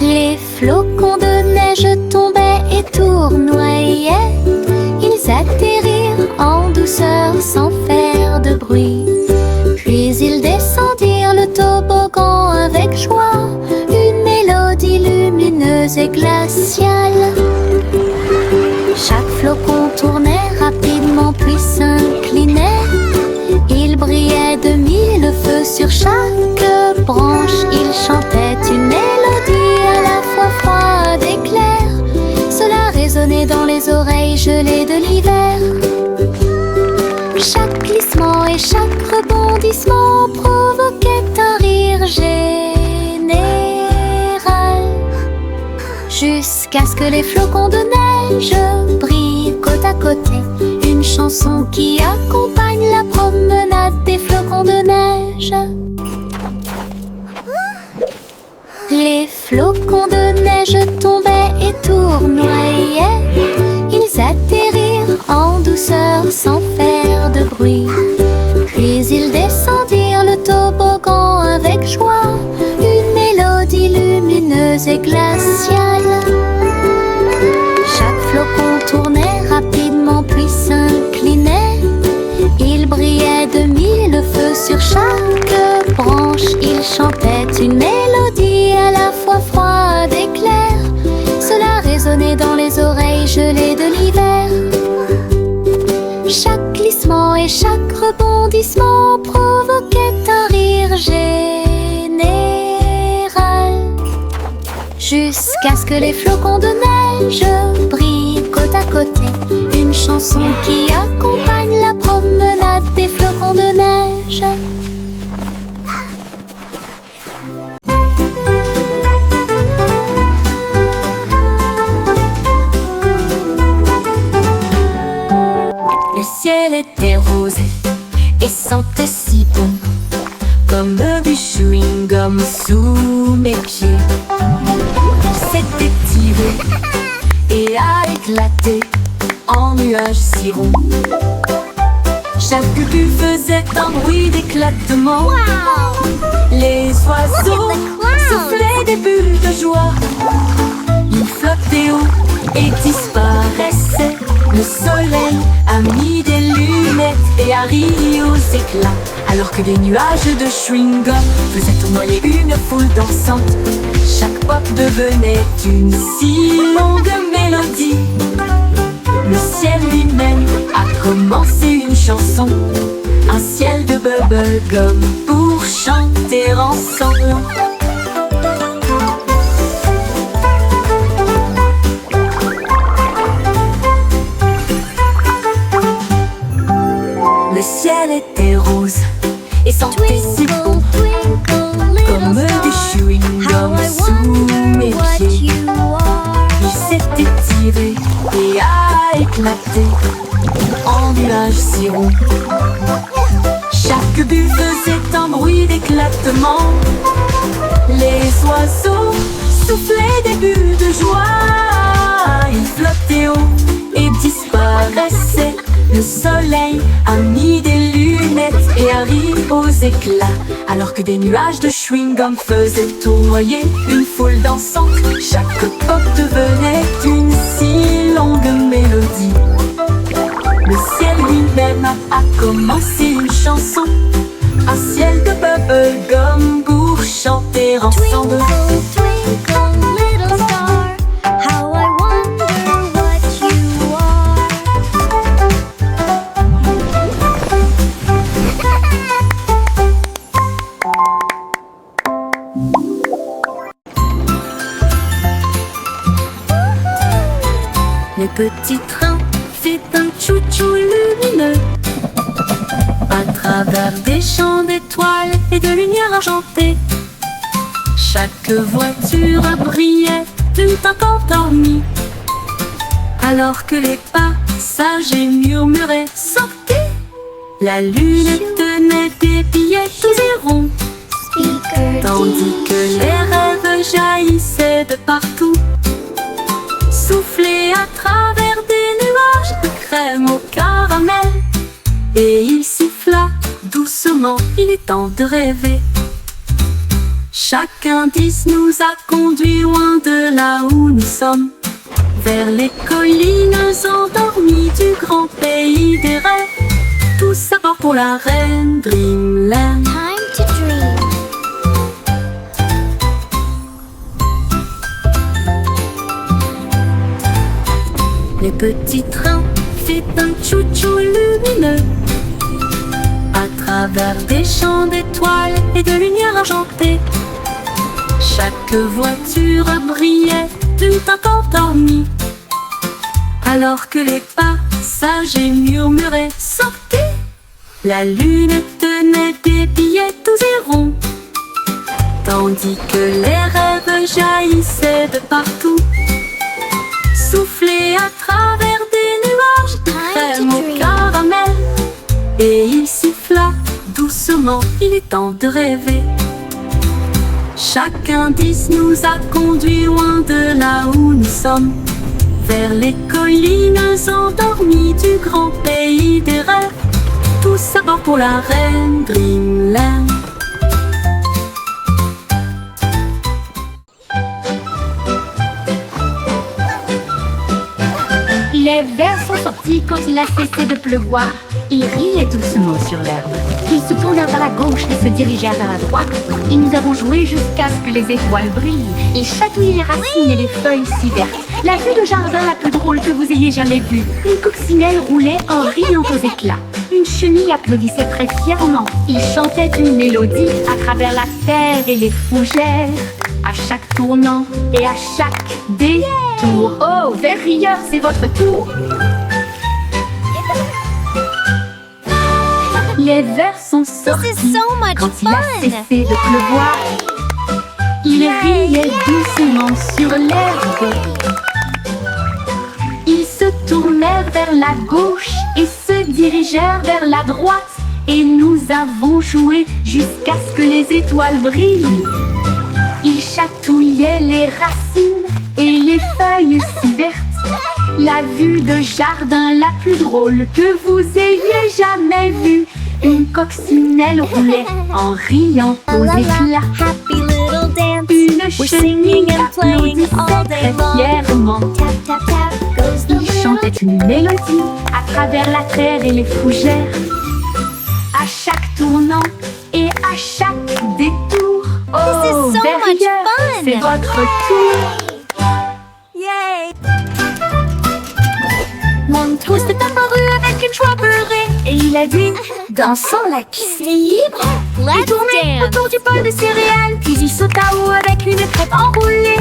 Les flocons de neige tombaient et tournoyaient. Ils atterrirent en douceur sans faire de bruit. Puis ils descendirent le toboggan avec joie, une mélodie lumineuse et glaciale. Chaque flocon tournait rapidement puis s'inclinait. Il brillait de mille feux sur chaque branche. Il chantait une mélodie à la fois froide et claire. Cela résonnait dans les oreilles gelées de l'hiver. Chaque glissement et chaque rebondissement provoquait un rire général, jusqu'à ce que les flocons de neige brillent côte à côté. Une chanson qui accompagne la promenade des flocons de neige. Les flocons de neige tombaient et tournoyaient. Ils atterrirent en douceur sans faire de bruit. Puis ils descendirent le toboggan avec joie, une mélodie lumineuse et glaciale. Chaque flocon tournait rapidement puis s'inclinait. Il brillait de mille feux sur chaque branche. Il chantait une mélodie à la fois froide et claire. Cela résonnait dans les oreilles gelées de l'hiver. Chaque glissement et chaque rebondissement provoquait un rire général, jusqu'à ce que les flocons de neige brillent côte à côté. Une chanson qui accompagne la promenade des flocons de neige. Le ciel était rose et sentait si bon, comme du chewing-gum sous mes pieds. S'était tiré et a éclaté en nuages si ronds. Chaque bulle faisait un bruit d'éclatement. Les oiseaux soufflaient des bulles de joie. Ils flottaient haut et disparaissaient. Le soleil a mis des lunettes et a ri aux éclats, alors que des nuages de chewing-gum faisaient tournoyer une foule dansante. Chaque pop devenait une si longue mélodie. Le ciel lui-même a commencé une chanson, un ciel de bubblegum pour chanter ensemble. Le ciel était rose et sentait si bon, comme du chewing-gum sous mes pieds. Il s'était tiré et a éclaté en nuages si ronds. Chaque bulle faisait un bruit d'éclatement. Les oiseaux soufflaient des bulles de joie. Ils flottaient haut et disparaissaient. Le soleil a mis des lunettes et a ri aux éclats, alors que des nuages de chewing-gum faisaient tournoyer une foule dansante. Chaque pop devenait une si longue mélodie. Le ciel lui-même a commencé une chanson, un ciel de bubblegum pour chanter ensemble. Le petit train fait un chou-chou lumineux à travers des champs d'étoiles et de lumière argentée. Chaque voiture brillait d'une teinte endormie, alors que les passagers murmuraient « Sortez !» La lune tenait des billets tous et ronds, tandis que les rêves jaillissaient de partout, soufflés à travers des nuages de crème au caramel. Et il siffla doucement, il est temps de rêver. Chaque indice nous a conduit loin de là où nous sommes, vers les collines endormies du grand pays des rêves. Tout ça part pour la reine Dreamland. Time to dream. Les petits trains fait un chouchou lumineux à travers des champs d'étoiles et de lumière argentée. Chaque voiture brillait tout un temps endormi, alors que les passagers murmuraient « Sortez !» La lune tenait des billets tous et ronds, tandis que les rêves jaillissaient de partout, soufflés à travers des nuages de crème au caramel. Et il siffla doucement, il est temps de rêver. Chaque indice nous a conduit loin de là où nous sommes, vers les collines endormies du grand pays des rêves. Tout ça part pour la reine Dreamland. Les vers sont sortis quand il a cessé de pleuvoir. Ils riaient doucement sur l'herbe. Ils se tournèrent vers la gauche et se dirigèrent vers la droite. Et nous avons joué jusqu'à ce que les étoiles brillent. Ils chatouillaient les racines et les feuilles si vertes. La vue de jardin la plus drôle que vous ayez jamais vue. Une coccinelle roulait en riant aux éclats. Une chenille applaudissait très fièrement. Ils chantaient une mélodie à travers la terre et les fougères. À chaque tournant et à chaque détour. Oh, vers rieur, c'est votre tour. Les vers sont sortis This is so much quand il a fun. cessé de pleuvoir. Ils riaient doucement sur l'herbe. Ils se tournèrent vers la gauche et se dirigèrent vers la droite. Et nous avons joué jusqu'à ce que les étoiles brillent. Ils chatouillaient les racines et les feuilles si vertes. La vue de jardin la plus drôle que vous ayez jamais vue. Une coccinelle roulait en riant aux éclats. Happy little dance. Une We're chenille singing and playing all applaudissait day très long. fièrement. Tap tap tap goes the Il chantait une mélodie à travers la terre et les fougères. À chaque tournant et à chaque détour. This is Oh, so vers much rieur, fun. c'est votre tour. Yay! Montrose est apparu avec une joie beurrée et il a dit, dansons la piste est libre. Il Let's tournait dance. autour du bol de céréales, puis il sauta haut avec une crêpe enroulée.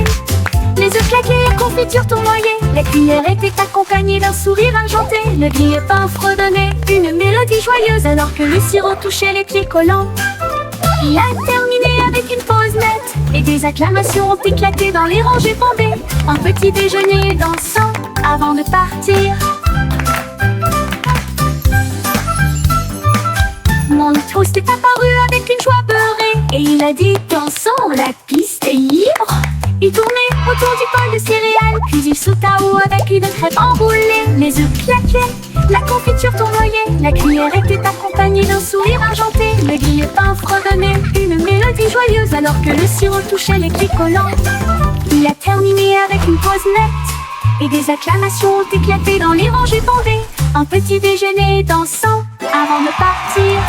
Les œufs claquaient, la confiture tournoyait, la cuillère était accompagnée d'un sourire argenté. Le grille-pain fredonnait une mélodie joyeuse alors que le sirop touchait les pieds collants. Il a terminé avec une pause nette et des acclamations ont éclaté dans les rangées bondées. Un petit déjeuner dansant avant de partir. Montrose est apparu avec une joie beurrée et il a dit, dansons, la piste est libre. Il tournait autour du bol de céréales, puis il sauta haut avec une crêpe enroulée. Les œufs claquaient, la confiture tournoyait, la cuillère était accompagnée d'un sourire argenté. Le grille-pain fredonnait une mélodie joyeuse alors que le sirop touchait les pieds collants. Il a terminé avec une pause nette et des acclamations ont éclaté dans les rangées bondées. Un petit déjeuner dansant avant de partir.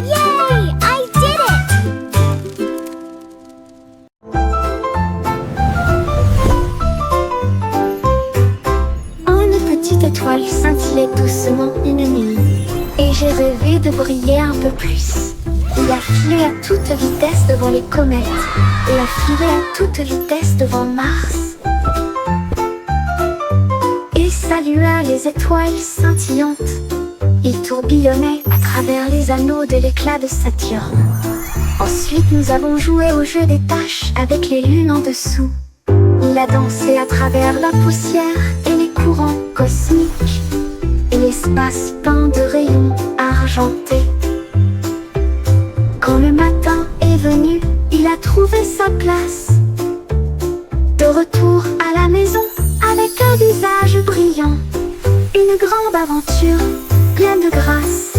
Yay! I did it! Une petite étoile scintillait doucement une nuit, et j'ai rêvé de briller un peu plus. Il a filé à toute vitesse devant les comètes, et a filé à toute vitesse devant Mars. Et salua les étoiles scintillantes. Il tourbillonnait à travers les anneaux de l'éclat de Saturne. Ensuite nous avons joué au jeu des taches avec les lunes en dessous. Il a dansé à travers la poussière et les courants cosmiques et l'espace peint de rayons argentés. Quand le matin est venu, il a trouvé sa place. De retour à la maison avec un visage brillant. Une grande aventure pleine de grâce.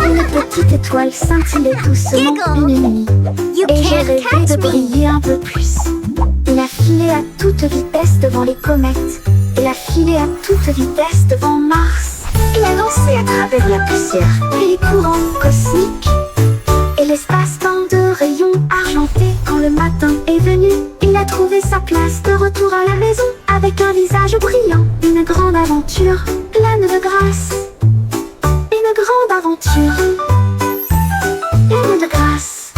Une petite petite étoile scintillait doucement une nuit. Et j'ai rêvé de briller un peu plus. Il a filé à toute vitesse devant les comètes. Il a filé à toute vitesse devant Mars. Il a lancé à travers la poussière et les courants cosmiques et l'espace-temps de rayons argentés. Quand le matin est venu, il a trouvé sa place de retour à la maison avec un visage brillant. Une grande aventure pleine de grâce. Une grande aventure pleine de grâce.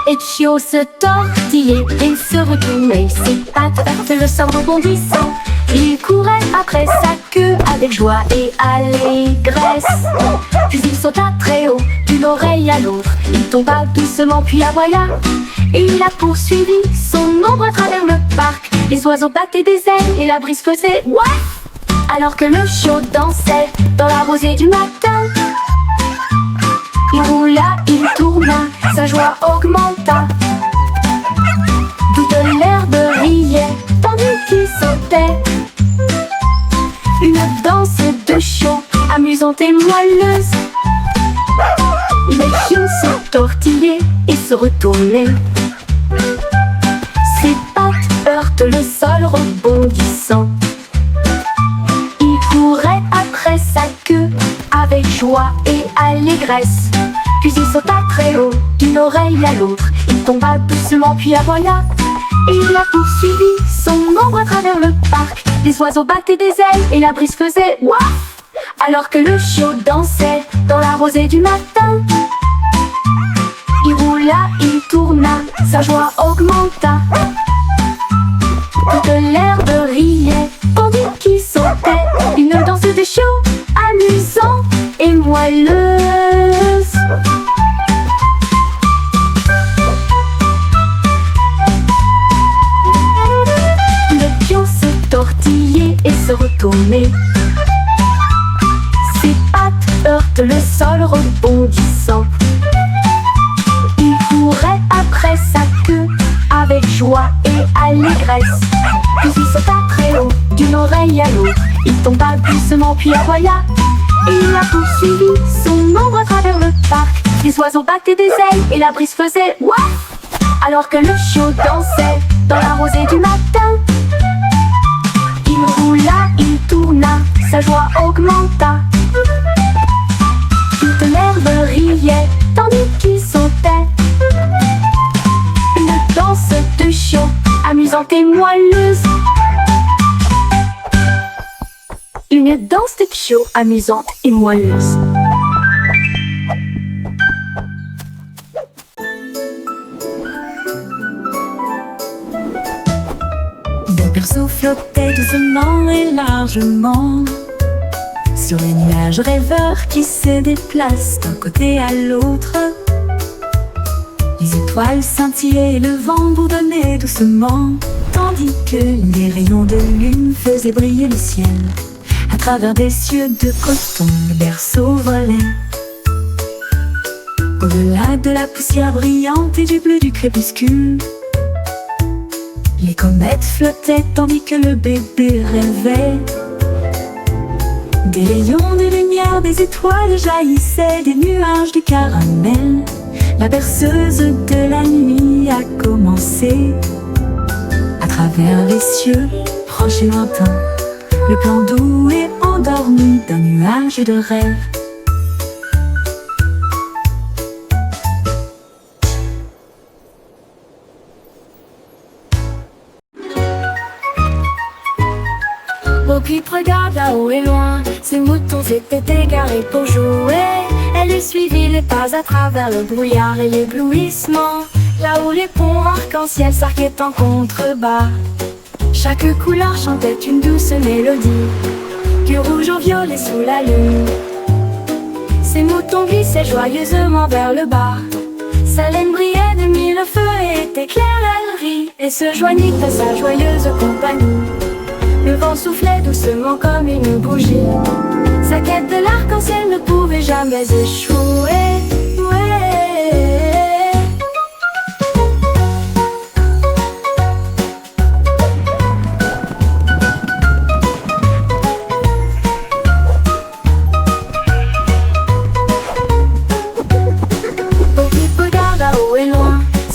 Etchio se tortillait et se retournait, ses pattes heurtaient le sol rebondissant. Il courait après sa queue avec joie et allégresse. Puis il sauta très haut, d'une oreille à l'autre. Il tomba doucement puis aboya. Et il a poursuivi son ombre à travers le parc. Les oiseaux battaient des ailes et la brise faisait ouaf. Alors que le chiot dansait dans la rosée du matin. Il roula, il tourna, sa joie augmenta. Toute l'herbe riait, tandis qu'il sautait. Une danse de chiot, amusante et moelleuse. Les chiots se tortillaient et se retournaient. Ses pattes heurtent le sol rebondissant. Il courait après sa queue avec joie et allégresse. Puis il sauta très haut, d'une oreille à l'autre. Il tomba doucement puis aboya. Et il a poursuivi son ombre à travers le parc. Les oiseaux battaient des ailes et la brise faisait ouaf. Alors que le chiot dansait dans la rosée du matin. Il roula, il tourna, sa joie augmenta. Toute l'herbe riait, tandis qu'il sautait. Une danse de chiot, amusante et moelleuse. Le pion se tortillait et se retournait. Ses pattes heurtent le sol rebondissant. Il courait après sa queue avec joie et allégresse. Puis il sauta très haut, d'une oreille à l'autre. Il tomba doucement puis aboya. Et il a poursuivi son ombre à travers le parc. Les oiseaux battaient des ailes et la brise faisait ouaf. Alors que le chiot dansait dans la rosée du matin. Il roula, il tourna, sa joie augmenta. Toute l'herbe riait, tandis qu'il sautait. Une danse de chiot, amusante et moelleuse. Une danse de chiot, amusante et moelleuse. Le berceau flottait doucement et largement sur les nuages rêveurs qui se déplacent d'un côté à l'autre. Les étoiles scintillaient et le vent bourdonnait doucement, tandis que les rayons de lune faisaient briller le ciel. À travers des cieux de coton, le berceau volait. Au-delà de la poussière brillante et du bleu du crépuscule, les comètes flottaient tandis que le bébé rêvait. Des rayons de lumière, des étoiles jaillissaient, des nuages de caramel. La berceuse de la nuit a commencé. À travers les cieux, proches et lointains, le plan doux et endormi d'un nuage de rêve. Bo-Peep regarde là-haut et loin, ses moutons s'étaient égarés pour jouer. Elle lui suivit les pas à travers le brouillard et l'éblouissement. Là où les ponts arc-en-ciel s'arquaient en contrebas, chaque couleur chantait une douce mélodie, du rouge au violet sous la lune. Ses moutons glissaient joyeusement vers le bas. Sa laine brillait de mille feux et était claire, elle rit et se joignit à sa joyeuse compagnie. Le vent soufflait doucement comme une bougie. Sa quête de l'arc-en-ciel ne pouvait jamais échouer.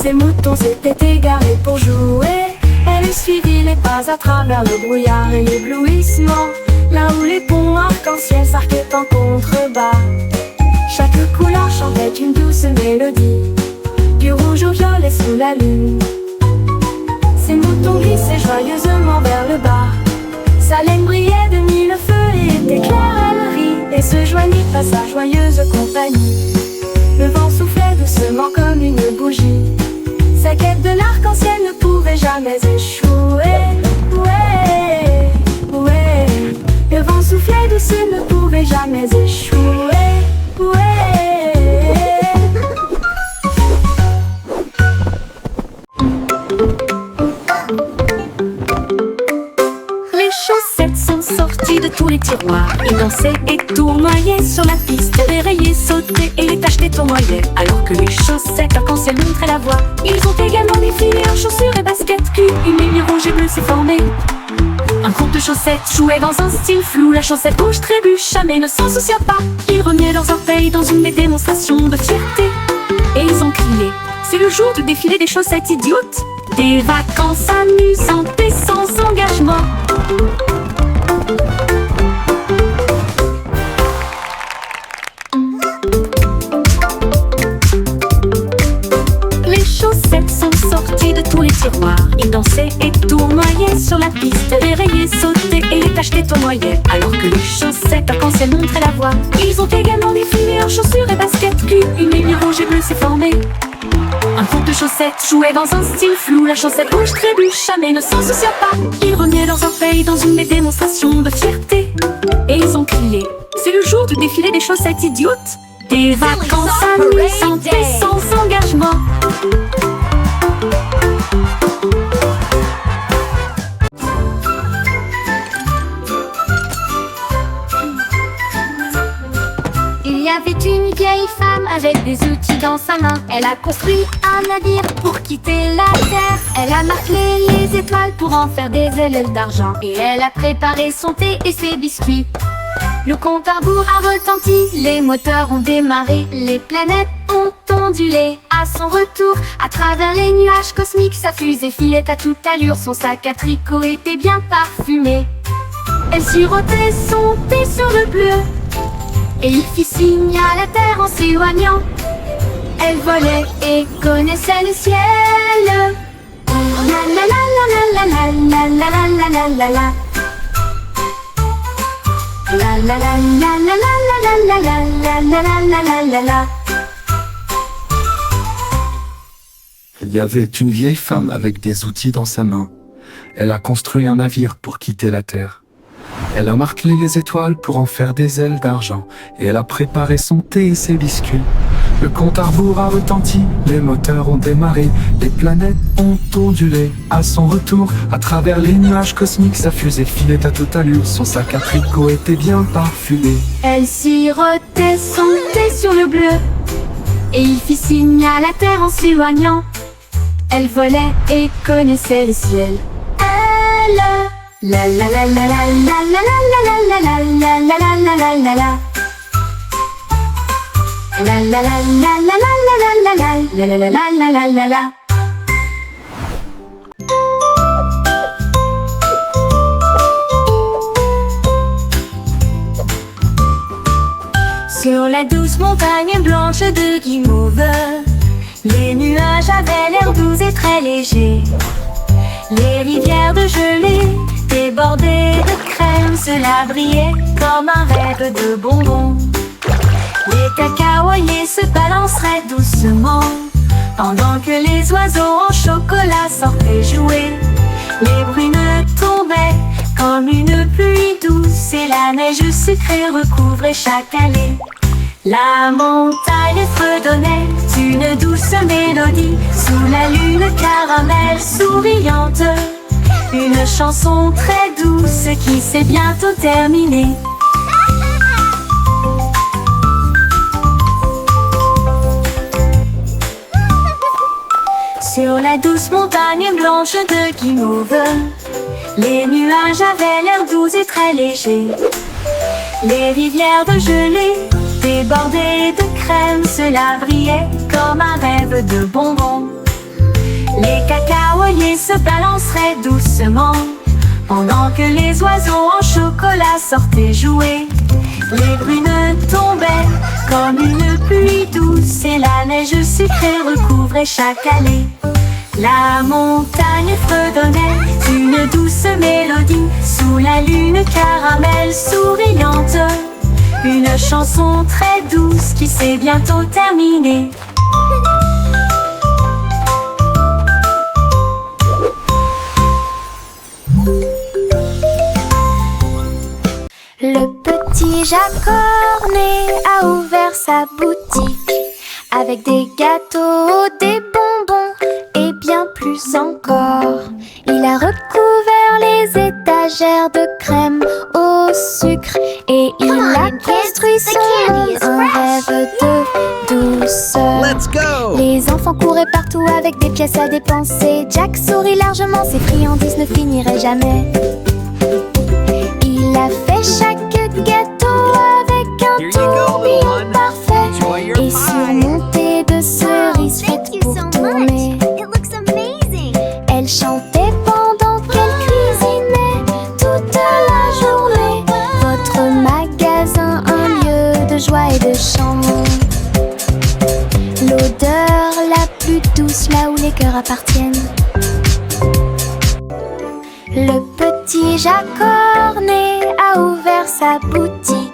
Ces moutons s'étaient égarés pour jouer. Elle suivit les pas à travers le brouillard et l'éblouissement, là où les ponts arc-en-ciel s'arquaient en contrebas. Chaque couleur chantait une douce mélodie, du rouge au violet sous la lune. Ces moutons glissaient joyeusement vers le bas. Sa laine brillait de mille feux et était claire, elle rit et se joignit à sa joyeuse compagnie. Le vent soufflait doucement comme une bougie. Sa quête de l'arc-en-ciel ne pouvait jamais échouer. Ouais, ouais. Le vent soufflait doucement, ne pouvait jamais échouer. Ouais. Les chaussettes sont sorties de tous les tiroirs. Ils dansaient et tournoyaient sur la piste. Les rayés sautaient et les tachetés tournoyaient. Alors que les chaussettes arc-en-ciel montraient la voie. Ils ont également défilé en chaussures et baskets cul. Une ligne rouge et bleue s'est formée. Un groupe de chaussettes jouait dans un style flou. La chaussette rouge trébucha mais ne s'en soucia pas. Ils remuaient leurs orteils dans une démonstration de fierté. Et ils ont crié: c'est le jour du défilé des chaussettes idiotes. Des vacances amusantes et sans engagement. Les chaussettes sont sorties de tous les tiroirs. Ils dansaient et tournoyaient sur la piste. Les rayés sautaient et les tachetés tournoyaient. Alors que les chaussettes arc-en-ciel montraient la voie. Ils ont également défilé en chaussures et baskets cul. Une ligne rouge et bleue s'est formée. Un groupe de chaussettes jouait dans un style flou. La chaussette rouge trébucha mais ne s'en soucia pas. Ils remuaient leurs orteils dans une démonstration de fierté. Et ils ont crié: c'est le jour du défilé des chaussettes idiotes. Des vacances amusantes et sans engagement. Il y avait une vieille femme avec des outils dans sa main. Elle a construit un navire pour quitter la terre. Elle a marqué les étoiles pour en faire des ailes d'argent. Et elle a préparé son thé et ses biscuits. Le compte à rebours a retenti, les moteurs ont démarré. Les planètes ont ondulé à son retour. À travers les nuages cosmiques, sa fusée filait à toute allure. Son sac à tricot était bien parfumé. Elle sirotait son thé sur le bleu et il fit signe à la terre en s'éloignant. Elle volait et connaissait le ciel. La la la la la la la la la la la la. La la la la la la la la la la la la la la. Il y avait une vieille femme avec des outils dans sa main. Elle a construit un navire pour quitter la terre. Elle a marqué les étoiles pour en faire des ailes d'argent. Et elle a préparé son thé et ses biscuits. Le compte à rebours a retenti, les moteurs ont démarré. Les planètes ont ondulé à son retour. À travers les nuages cosmiques, sa fusée filait à toute allure. Son sac à tricot était bien parfumé. Elle sirotait son thé sur le bleu et il fit signe à la terre en s'éloignant. Elle volait et connaissait le ciel. Elle la la la la la la la la la la la la la la la la. La la la la la la la la la la la la la la la. Sur la douce montagne blanche de Guimauve, les nuages avaient l'air doux et très légers. Les rivières de gelée débordées de crème, cela brillait comme un rêve de bonbons. Les cacaoyers se balanceraient doucement pendant que les oiseaux en chocolat sortaient jouer. Les brunes tombaient comme une pluie douce et la neige sucrée recouvrait chaque allée. La montagne fredonnait une douce mélodie sous la lune caramel souriante. Une chanson très douce qui s'est bientôt terminée. Sur la douce montagne blanche de Guimauve, les nuages avaient l'air doux et très légers. Les rivières de gelée débordées de crème, cela brillait comme un rêve de bonbons. Les cacaoliers se balanceraient doucement pendant que les oiseaux en chocolat sortaient jouer. Les brunes tombaient comme une pluie douce et la neige sucrée recouvrait chaque allée. La montagne fredonnait une douce mélodie sous la lune caramel souriante. Une chanson très douce qui s'est bientôt terminée. Le petit Jacques-Cornet a ouvert sa boutique avec des gâteaux, des bonbons et bien plus encore. Il a recouvert les étagères de crème au sucre et il a construit son monde, un rêve de douceur. Let's go! Les enfants couraient partout avec des pièces à dépenser. Jack sourit largement, ses friandises ne finiraient jamais. Il a fait chaque gâteau avec un Here you go, little tourbillon one. parfait Enjoy your et pie. surmonté de cerises Thank faites you pour so much. tourner. It looks amazing. Elle chantait pendant qu'elle cuisinait toute la journée. Votre magasin, un lieu de joie et de chant. L'odeur la plus douce là où les cœurs appartiennent. Le petit Jacques-Cornet a ouvert sa boutique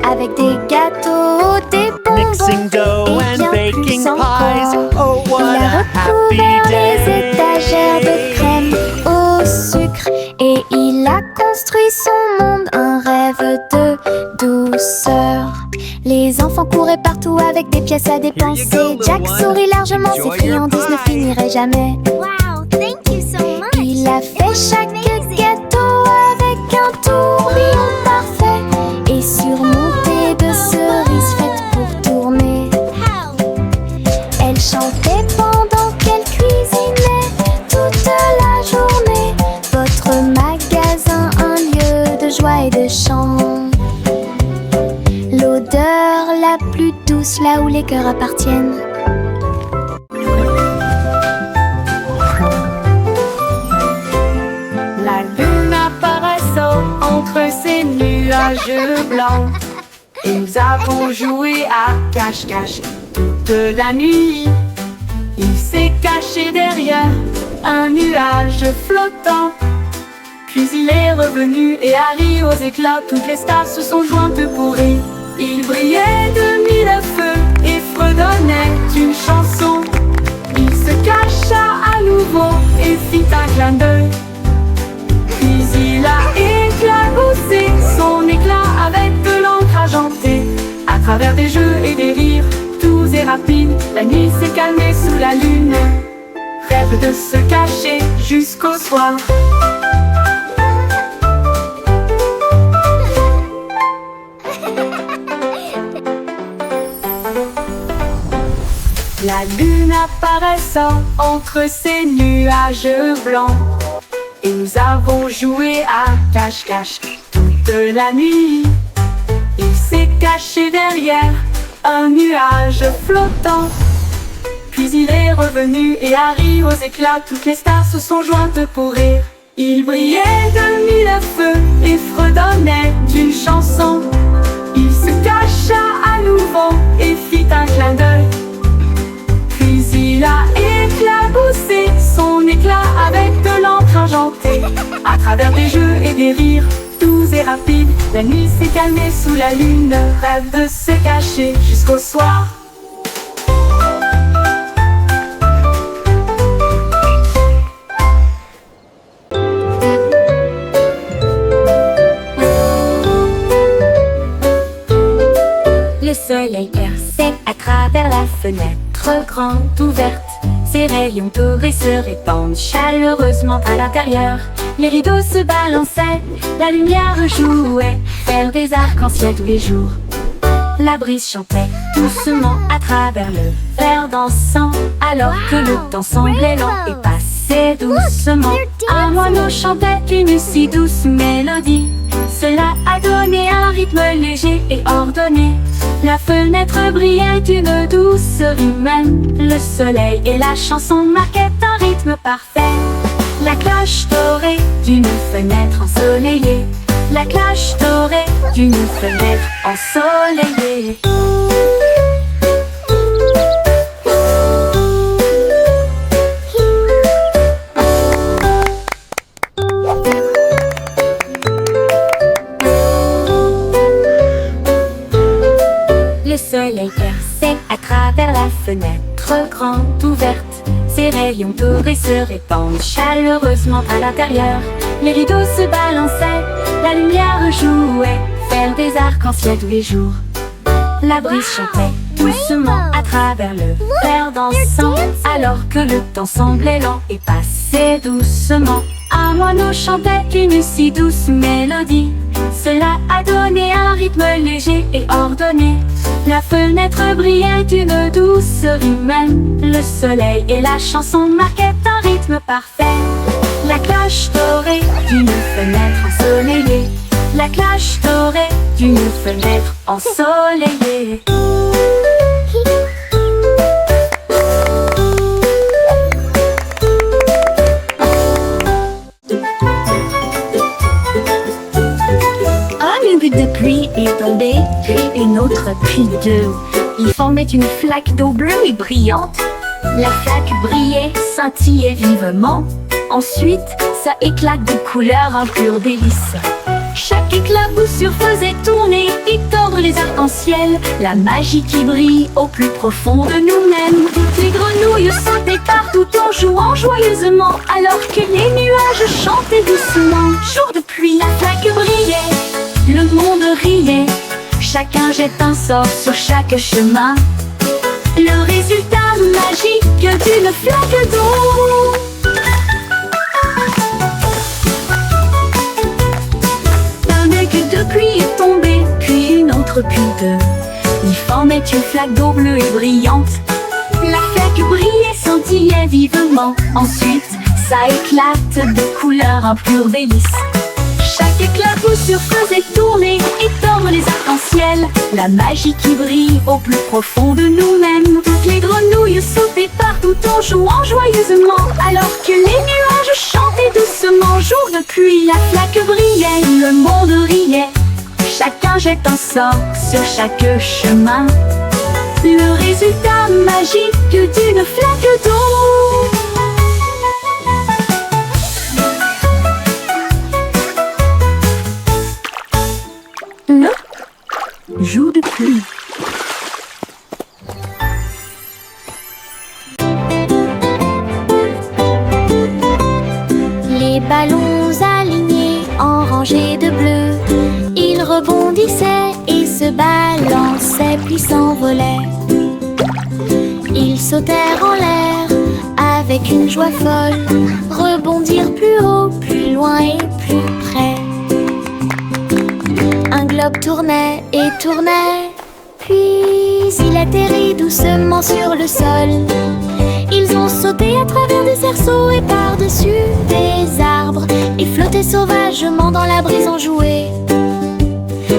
avec des gâteaux, des Mixing bonbons dough et and bien baking plus pies. encore. Oh, what Il a a recouvert happy les day. étagères de crème au sucre et il a construit son monde, un rêve de douceur. Les enfants couraient partout avec des pièces à dépenser. little Jack one. sourit largement, ses Enjoy your friandises ne pie. finiraient jamais. Wow, thank you so much. Il a It fait looks chaque amazing. gâteau avec un tourbillon parfait et surmonté de cerises faites pour tourner. How? Elle chantait pendant qu'elle cuisinait toute la journée. Votre magasin, un lieu de joie et de chant. L'odeur la plus douce là où les cœurs appartiennent. La lune apparaissant entre ces nuages blancs. Et nous avons joué à cache-cache toute la nuit. Il s'est caché derrière un nuage flottant. Puis il est revenu et Harry aux éclats. Toutes les stars se sont jointes pour rire. Il brillait de mille feux et fredonnait une chanson. Il se cacha à nouveau et fit un clin d'œil. Puis il a éclaboussé son éclat avec de l'encre argentée. À travers des jeux et des rires, doux et rapides, la nuit s'est calmée sous la lune. Rêve de se cacher jusqu'au soir. La lune apparaissant entre ces nuages blancs. Et nous avons joué à cache-cache toute la nuit. Il s'est caché derrière un nuage flottant. Puis il est revenu et Harry aux éclats. Toutes les stars se sont jointes pour rire. Il brillait de mille feux et fredonnait d'une chanson. Il se cacha à nouveau et fit un clin d'œil. Puis il a éclaboussé son éclat avec de l'encre argentée. À travers des jeux et des rires, doux et rapides, la nuit s'est calmée sous la lune. Rêve de se cacher jusqu'au soir. Le soleil perçait à travers la fenêtre grande ouverte. Ses rayons dorés se répandent chaleureusement à l'intérieur. Les rideaux se balançaient, la lumière jouait, faire des arcs-en-ciel tous les jours. La brise chantait doucement à travers le verre dansant, alors que le temps semblait lent et passait doucement. Un moineau chantait une si douce mélodie. Cela a donné un rythme léger et ordonné. La fenêtre brillait d'une douceur humaine. Le soleil et la chanson marquaient un rythme parfait. La cloche dorée d'une fenêtre ensoleillée. La cloche dorée d'une fenêtre ensoleillée. Le soleil perçait à travers la fenêtre grande ouverte. Ses rayons dorés se répandent chaleureusement à l'intérieur. Les rideaux se balançaient, la lumière jouait, faire des arcs-en-ciel tous les jours. La brise chantait doucement à travers le verre dansant, alors que le temps semblait lent et passait doucement. Un moineau chantait une si douce mélodie. Cela a donné un rythme léger et ordonné. La fenêtre brillait d'une douceur humaine. Le soleil et la chanson marquaient un rythme parfait. La cloche dorée d'une fenêtre ensoleillée. La cloche dorée d'une fenêtre ensoleillée. Une goutte de pluie est tombée, puis une autre, puis deux. Ils formaient une flaque d'eau bleue et brillante. La flaque brillait, scintillait vivement. Ensuite, ça éclate de couleurs, un pur délice. Chaque éclaboussure faisait tourner et tordre les arcs-en-ciel. La magie qui brille au plus profond de nous-mêmes. Toutes les grenouilles sautaient partout en jouant joyeusement, alors que les nuages chantaient doucement. Jour de pluie, la flaque brillait. Le monde riait, chacun jette un sort sur chaque chemin. Le résultat magique d'une flaque d'eau. Un aigle de pluie est tombé, puis une autre, puis deux. Ils formaient une flaque d'eau bleue et brillante. La flaque brillait, scintillait vivement. Ensuite, ça éclate de couleurs, un pur délice. Chaque éclaboussure faisait tourner et tordre les arcs-en-ciel. La magie qui brille au plus profond de nous-mêmes. Toutes les grenouilles sautaient partout en jouant joyeusement, alors que les nuages chantaient doucement. Jour de pluie, la flaque brillait, le monde riait. Chacun jette un sort sur chaque chemin. Le résultat magique d'une flaque d'eau. Jour de pluie. Les ballons alignés en rangées de bleu, ils rebondissaient et se balançaient puis s'envolaient. Ils sautèrent en l'air avec une joie folle, rebondirent plus haut, plus loin et plus près. Un globe tournait et tournait, puis il atterrit doucement sur le sol. Ils ont sauté à travers des cerceaux et par-dessus des arbres, et flotté sauvagement dans la brise en jouet.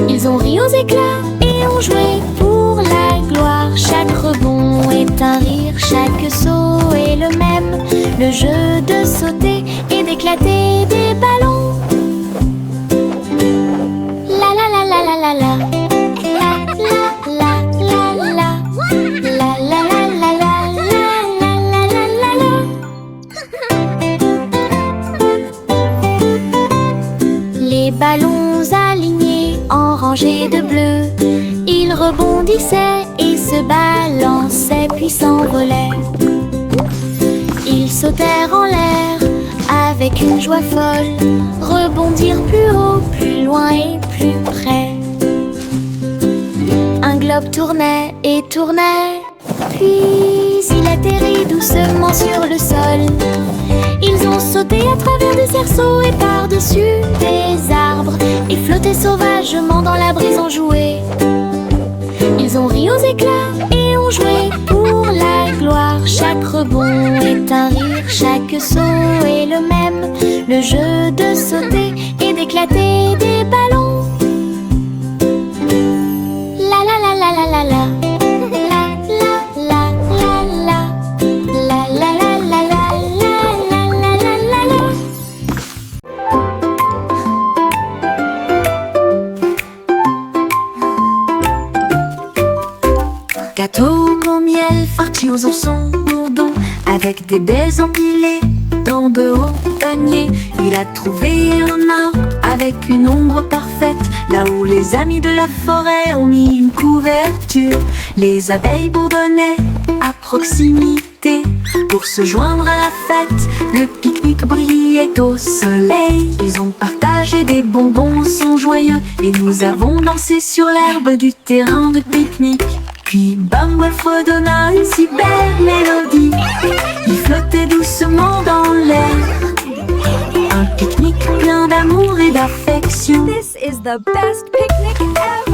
Ils ont ri aux éclats et ont joué pour la gloire. Chaque rebond est un rire, chaque saut est le même. Le jeu de sauter et d'éclater des ballons. La la la la la la la. Les ballons alignés en rangées de bleu, ils rebondissaient et se balançaient puis s'envolaient. Ils sautèrent en l'air avec une joie folle, rebondirent plus haut, plus loin et plus près. Un globe tournait et tournait, puis il atterrit doucement sur le sol. Ils ont sauté à travers des cerceaux et par-dessus des arbres, et flotté sauvagement dans la brise en jouet. Ils ont ri aux éclats et ont joué pour la gloire. Chaque rebond est un rire, chaque saut est le même. Le jeu de sauter et d'éclater des ballons. La la la la la la. Gâteau au miel, farci aux oursons bourdons, avec des baies empilées dans de hauts paniers. Il a trouvé un arbre avec une ombre parfaite, là où les amis de la forêt ont mis une couverture. Les abeilles bourdonnaient à proximité pour se joindre à la fête. Le pique-nique brillait au soleil. Ils ont partagé des bonbons, sont joyeux, et nous avons dansé sur l'herbe du terrain de pique-nique. Puis Bumble fredonna une si belle mélodie, il flottait doucement dans l'air. Un pique-nique plein d'amour et d'affection. This is the best picnic ever.